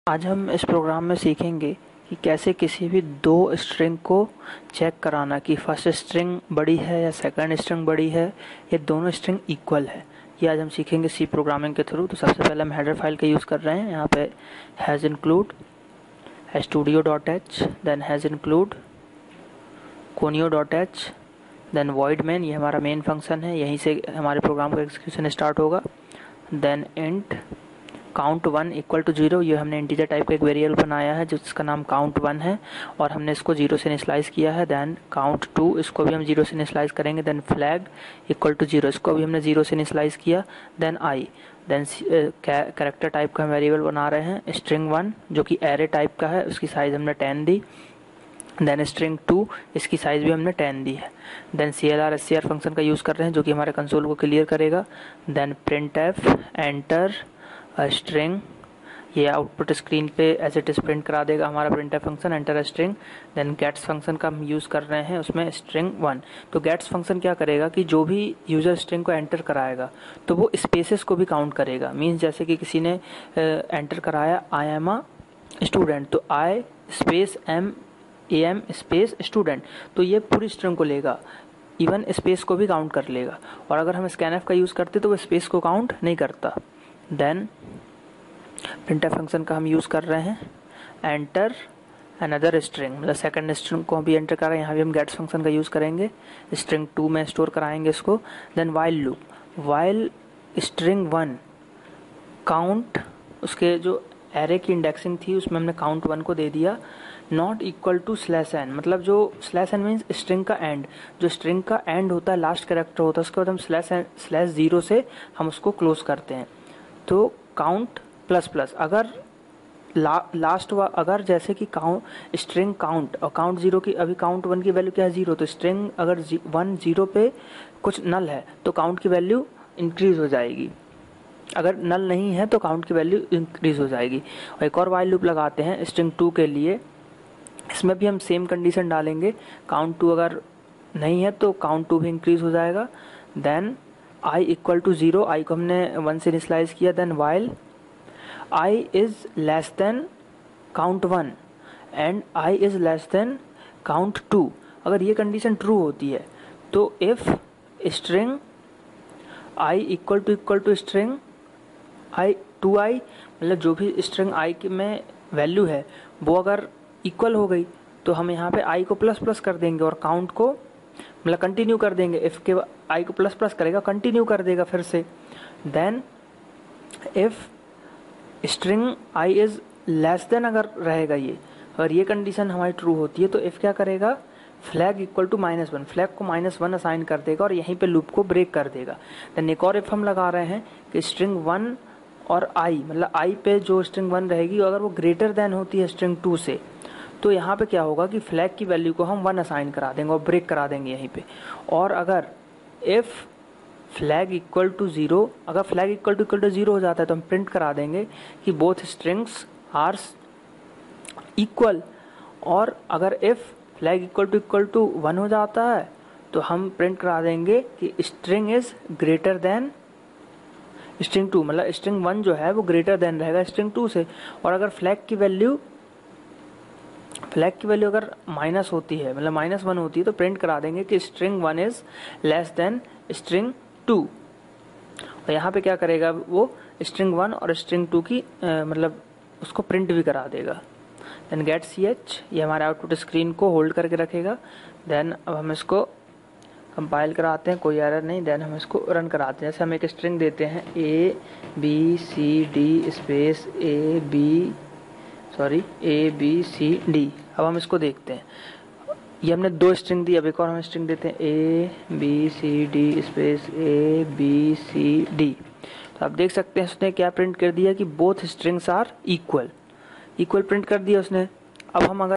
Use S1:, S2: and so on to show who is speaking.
S1: आज हम इस प्रोग्राम में सीखेंगे कि कैसे किसी भी दो स्ट्रिंग को चेक कराना कि फर्स्ट स्ट्रिंग बड़ी है या सेकंड स्ट्रिंग बड़ी है या दोनों स्ट्रिंग इक्वल है। ये आज हम सीखेंगे सी प्रोग्रामिंग के थ्रू। तो सबसे पहले हम हेडर फाइल का यूज़ कर रहे हैं। यहाँ पे hash include studio.h, then hash include conio.h, then void main, ये हमारा मेन फंक्शन है, यहीं से हमारे प्रोग्राम का एग्जीक्यूशन स्टार्ट होगा। Then int count 1 equal to 0, ये हमने इंटीजर टाइप का एक वेरिएबल बनाया है जिसका नाम काउंट 1 है और हमने इसको 0 से इनिशियलाइज किया है। देन काउंट 2, इसको भी हम 0 से इनिशियलाइज करेंगे। देन फ्लैग इक्वल टू 0, इसको भी हमने 0 से इनिशियलाइज किया। Then I, then character type का हम वेरिएबल बना रहे हैं स्ट्रिंग 1 जो कि एरे टाइप का है, उसकी साइज हमने 10 दी। देन स्ट्रिंग 2, इसकी साइज भी हमने 10 दी है। देन CLR SCR फंक्शन का यूज़ कर रहे हैं जो कि हमारे कंसोल को क्लियर करेगा। देन printf एंटर स्ट्रिंग, ये आउटपुट स्क्रीन पे एज इट इज प्रिंट करा देगा हमारा printf function enter string. Then gets function का हम यूज़ कर रहे हैं, उसमें स्ट्रिंग 1। तो गेट्स फंक्शन क्या करेगा कि जो भी यूज़र स्ट्रिंग को एंटर कराएगा तो वो स्पेसेस को भी काउंट करेगा। मीन्स जैसे कि किसी ने एंटर कराया आई एम अ स्टूडेंट, तो आई स्पेस AM स्पेस स्टूडेंट, तो ये पूरी स्ट्रिंग को लेगा, इवन स्पेस को भी काउंट कर लेगा। और अगर हम स्कैनफ का यूज़ करते तो वो स्पेस को काउंट नहीं करता। देन printf फंक्शन का हम यूज़ कर रहे हैं एंटर अनदर स्ट्रिंग, मतलब सेकंड स्ट्रिंग को भी एंटर कर रहे हैं। यहाँ भी हम गेट्स फंक्शन का यूज़ करेंगे, स्ट्रिंग 2 में स्टोर कराएंगे इसको। Then while loop, while string 1 count, उसके जो एरे की इंडेक्सिंग थी उसमें हमने काउंट 1 को दे दिया। नॉट इक्वल टू /n, मतलब जो /n मीन्स स्ट्रिंग का एंड, जो स्ट्रिंग का एंड होता है, लास्ट कैरेक्टर होता है, उसके बाद हम /0 से हम उसको क्लोज करते हैं। तो काउंट प्लस प्लस, अगर लास्ट अगर जैसे कि काउंट स्ट्रिंग काउंट और काउंट 0 की, अभी काउंट 1 की वैल्यू क्या है 0, तो स्ट्रिंग अगर 1 0 पे कुछ नल है तो काउंट की वैल्यू इंक्रीज हो जाएगी, अगर नल नहीं है तो काउंट की वैल्यू इंक्रीज हो जाएगी। और एक और वाइल लूप लगाते हैं स्ट्रिंग 2 के लिए, इसमें भी हम सेम कंडीशन डालेंगे, काउंट 2 अगर नहीं है तो काउंट 2 भी इंक्रीज हो जाएगा। Then i equal to 0, I को हमने 1 से इनिशियलाइज किया। Then while i is less than count 1 and i is less than count 2, अगर ये कंडीशन ट्रू होती है तो if string i equal to string i 2i, मतलब जो भी स्ट्रिंग i में वैल्यू है वो अगर इक्वल हो गई तो हम यहाँ पे i को प्लस प्लस कर देंगे और काउंट को मतलब कंटिन्यू कर देंगे। इफ के i को प्लस प्लस करेगा, कंटिन्यू कर देगा फिर से। Then if string i is less than अगर रहेगा ये, अगर ये कंडीशन हमारी ट्रू होती है तो इफ क्या करेगा, फ्लैग इक्वल टू -1, फ्लैग को -1 असाइन कर देगा और यहीं पे लूप को ब्रेक कर देगा। देन एक और इफ हम लगा रहे हैं कि स्ट्रिंग 1 और i, मतलब i पे जो स्ट्रिंग 1 रहेगी अगर वो ग्रेटर देन होती है स्ट्रिंग 2 से, तो यहाँ पे क्या होगा कि फ्लैग की वैल्यू को हम 1 असाइन करा देंगे और ब्रेक करा देंगे यहीं पे। और अगर इफ फ्लैग इक्वल टू 0, अगर फ्लैग इक्वल टू 0 हो जाता है तो हम प्रिंट करा देंगे कि बोथ स्ट्रिंग्स आर इक्वल। और अगर इफ फ्लैग इक्वल टू 1 हो जाता है तो हम प्रिंट करा देंगे कि string is greater than string 2, मतलब स्ट्रिंग 1 जो है वो ग्रेटर देन रहेगा स्ट्रिंग 2 से। और अगर फ्लैग की वैल्यू अगर माइनस होती है, मतलब -1 होती है, तो प्रिंट करा देंगे कि string 1 is less then string 2। और यहाँ पे क्या करेगा वो स्ट्रिंग 1 और स्ट्रिंग 2 की मतलब उसको प्रिंट भी करा देगा। देन गेट ch, ये हमारे आउटपुट स्क्रीन को होल्ड करके रखेगा। देन अब हम इसको कंपाइल कराते हैं, कोई एरर नहीं। देन हम इसको रन कराते हैं। जैसे हम एक स्ट्रिंग देते हैं ABCD स्पेस ABCD। अब हम इसको देखते हैं, ये हमने 2 स्ट्रिंग दी, अब एक और हम स्ट्रिंग देते हैं ABCD स्पेस ABCD। तो आप देख सकते हैं उसने क्या प्रिंट कर दिया कि both strings are equal print कर दिया उसने। अब हम अगर